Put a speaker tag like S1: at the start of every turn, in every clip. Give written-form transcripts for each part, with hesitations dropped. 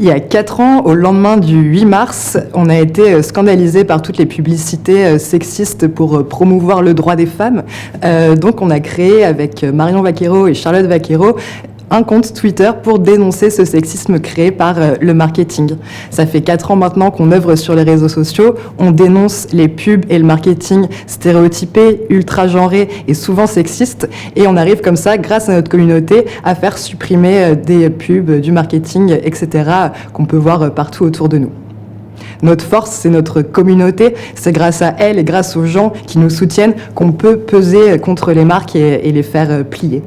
S1: Il y a 4 ans, au lendemain du 8 mars, on a été scandalisés par toutes les publicités sexistes pour promouvoir le droit des femmes. Donc on a créé avec Marion Vaquero et Charlotte Vaquero un compte Twitter pour dénoncer ce sexisme créé par le marketing. Ça fait 4 ans maintenant qu'on œuvre sur les réseaux sociaux, on dénonce les pubs et le marketing stéréotypé, ultra-genré et souvent sexiste, et on arrive comme ça, grâce à notre communauté, à faire supprimer des pubs, du marketing, etc., qu'on peut voir partout autour de nous. Notre force, c'est notre communauté, c'est grâce à elle et grâce aux gens qui nous soutiennent qu'on peut peser contre les marques et les faire plier.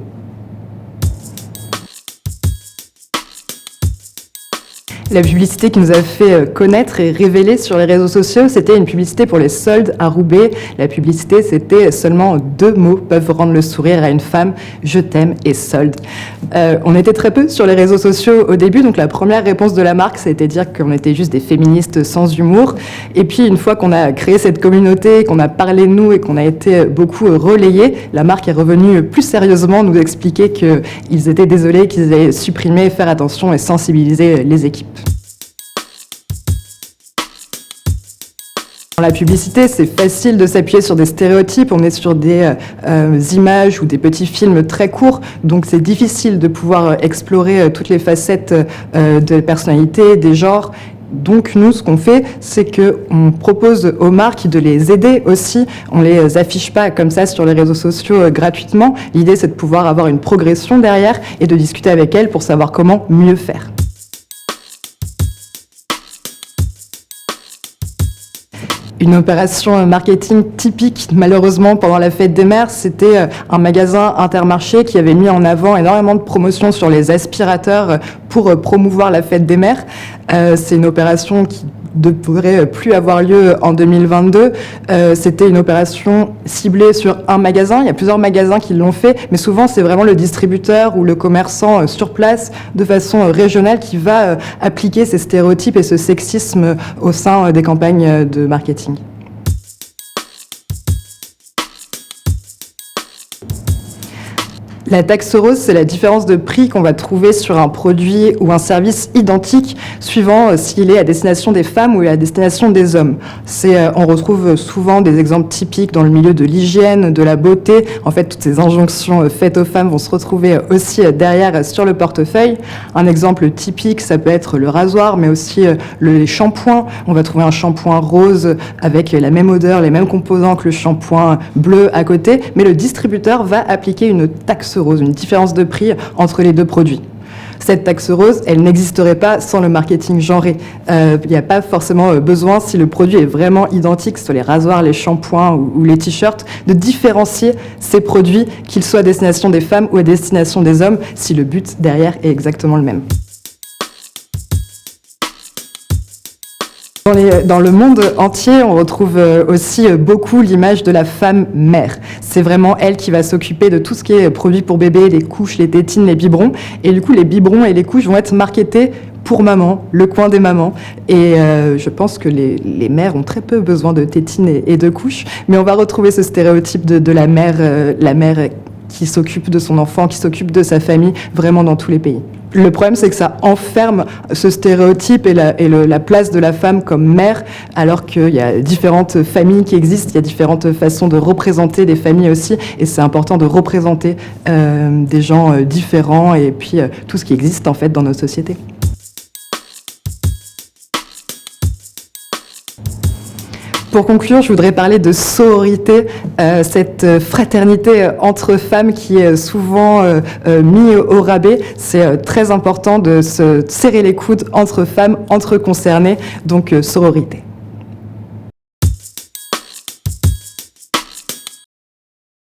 S1: La publicité qui nous a fait connaître et révéler sur les réseaux sociaux, c'était une publicité pour les soldes à Roubaix. La publicité, c'était seulement 2 mots peuvent rendre le sourire à une femme, je t'aime et solde. On était très peu sur les réseaux sociaux au début, donc la première réponse de la marque, c'était de dire qu'on était juste des féministes sans humour. Et puis une fois qu'on a créé cette communauté, qu'on a parlé de nous et qu'on a été beaucoup relayés, la marque est revenue plus sérieusement nous expliquer qu'ils étaient désolés, qu'ils allaient supprimer, faire attention et sensibiliser les équipes. Dans la publicité, c'est facile de s'appuyer sur des stéréotypes, on est sur des images ou des petits films très courts, donc c'est difficile de pouvoir explorer toutes les facettes de personnalité, des genres. Donc nous, ce qu'on fait, c'est qu'on propose aux marques de les aider aussi. On les affiche pas comme ça sur les réseaux sociaux gratuitement. L'idée, c'est de pouvoir avoir une progression derrière et de discuter avec elles pour savoir comment mieux faire. Une opération marketing typique, malheureusement, pendant la fête des mères, c'était un magasin Intermarché qui avait mis en avant énormément de promotions sur les aspirateurs pour promouvoir la fête des mères. C'est une opération qui ne devrait plus avoir lieu en 2022. C'était une opération ciblée sur un magasin. Il y a plusieurs magasins qui l'ont fait, mais souvent c'est vraiment le distributeur ou le commerçant sur place de façon régionale qui va appliquer ces stéréotypes et ce sexisme au sein des campagnes de marketing. La taxe rose, c'est la différence de prix qu'on va trouver sur un produit ou un service identique suivant s'il est à destination des femmes ou à destination des hommes. On retrouve souvent des exemples typiques dans le milieu de l'hygiène, de la beauté. En fait, toutes ces injonctions faites aux femmes vont se retrouver aussi derrière sur le portefeuille. Un exemple typique, ça peut être le rasoir, mais aussi les shampoings. On va trouver un shampoing rose avec la même odeur, les mêmes composants que le shampoing bleu à côté, mais le distributeur va appliquer une taxe rose, une différence de prix entre les 2 produits. Cette taxe rose, elle n'existerait pas sans le marketing genré. Il n'y a pas forcément besoin, si le produit est vraiment identique, soit les rasoirs, les shampoings ou les t-shirts, de différencier ces produits, qu'ils soient à destination des femmes ou à destination des hommes, si le but derrière est exactement le même. Dans le monde entier, on retrouve aussi beaucoup l'image de la femme mère. C'est vraiment elle qui va s'occuper de tout ce qui est produit pour bébé, les couches, les tétines, les biberons. Et du coup, les biberons et les couches vont être marketés pour maman, le coin des mamans. Et je pense que les mères ont très peu besoin de tétines et de couches. Mais on va retrouver ce stéréotype de la mère qui s'occupe de son enfant, qui s'occupe de sa famille, vraiment dans tous les pays. Le problème, c'est que ça enferme ce stéréotype et la place de la femme comme mère, alors qu'il y a différentes familles qui existent, il y a différentes façons de représenter des familles aussi, et c'est important de représenter des gens différents et puis tout ce qui existe en fait dans notre société. Pour conclure, je voudrais parler de sororité, cette fraternité entre femmes qui est souvent mise au rabais. C'est très important de se serrer les coudes entre femmes, entre concernées, donc sororité.